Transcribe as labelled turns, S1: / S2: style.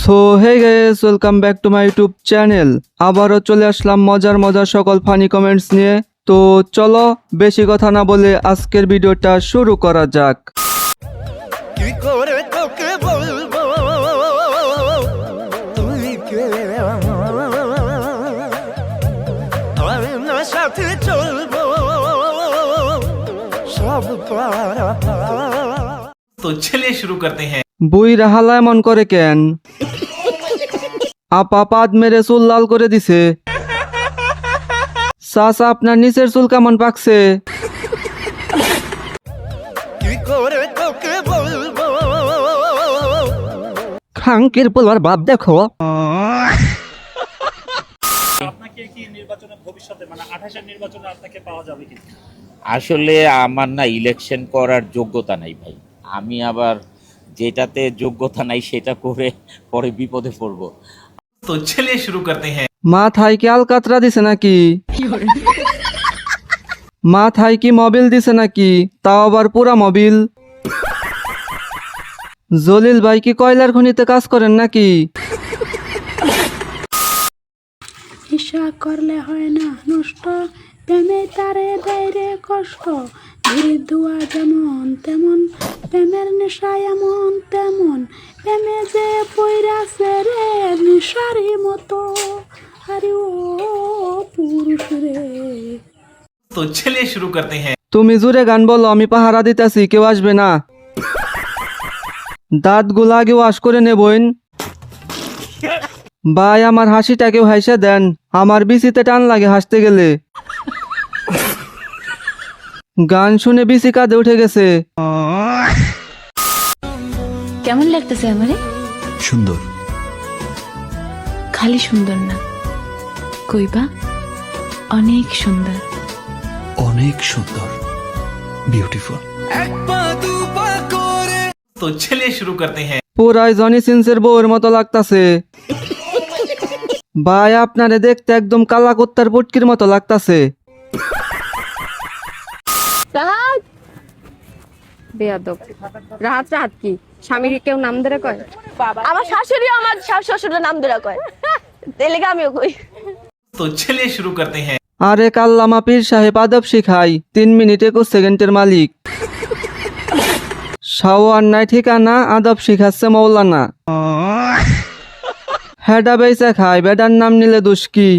S1: So hey guys, welcome back to my YouTube channel. আবারও চলে আসলাম মজার মজার সকল ফানি কমেন্টস নিয়ে। তো চলো বেশি কথা না বলে আজকের ভিডিওটা শুরু করা যাক।
S2: কি করে তোকে বলবো তুই কে আমি না সাথে চলবো সব
S3: तो चलिए शुरू करते हैं।
S1: বুই রাহালা এমন করে কেন? আপা পাদ মেরে চুল লাল করে দিছে। চাচা আপনার নিচের চুল কেমন পাকছে?
S2: কি করে তোকে বলবো
S1: খাঙ্কির পোলার বাপ দেখো।
S4: আপনাকে কি নির্বাচনে ভবিষ্যতে মানে 28 এর নির্বাচনে আপনাকে পাওয়া যাবে কি?
S5: আসলে আমার না ইলেকশন করার যোগ্যতা নাই ভাই। আমি আবার যেটাতে যোগ্যতা নাই সেটা করে পরে বিপদে পড়বো।
S3: तो चलिए शुरू करते हैं।
S1: মাথায় কি আলকাতরা দিছে নাকি? মাথায় কি মোবিল দিছে নাকি? তাও আবার পুরা মোবিল। জলিল ভাই কি কয়লার খনিতে কাজ করেন নাকি?
S6: হিসা করলে হয় না নষ্ট, প্রেমে তারে দেয় রে কষ্ট। ধীরে দুয়া যেমন তেমন, প্রেমের নেশা এমন তেমন। প্রেমে যে পইরাছে রে নিশারি মতো, আরে ও পুরুষ রে।
S3: तो चलिए शुरू करते हैं।
S1: তুমি জুড়ে গান বলো, আমি পাহারা দিতেছি, কেউ আসবে না। দাঁত গুলা আগে ওয়াশ করে নেবইন। ভাই আমার হাসিটাকেও হাসে দেন, আমার বিচিতে টান লাগে হাসতে গেলে। গান শুনে বিচি কাঁদে উঠে গেছে।
S7: কেমন লাগতেছে আমারে?
S8: সুন্দর।
S7: খালি সুন্দর না, কইবা অনেক সুন্দর।
S8: অনেক সুন্দর, বিউটিফুল।
S3: तो चलिए शुरू करते हैं।
S1: পুরাই জনি সিন্সের বউয়ের মতো লাগতাছে। ভাই আপনারে দেখতে একদম কালা কুত্তার পুটকির মতো লাগতাছে।
S9: রাহাত বেয়াদব। রাহাত রাহাত কি স্বামীর কেউ নাম ধরে কয়?
S10: আমার শাশুড়ি আমার শ্বশুরের নাম ধরে কয়, তেলেগা আমিও কই।
S3: तो चलिए शुरू करते हैं।
S1: আরে কাল্লামা পীর সাহেব আদব শিখাই, 3 মিনিট 21 সেকেন্ডের মালিক। শাওয়ার নাই ঠিকানা, আদব শিখাচ্ছে মৌলানা। হেডা বেচা খায়, বেডার নাম নিলে দুষ্কি।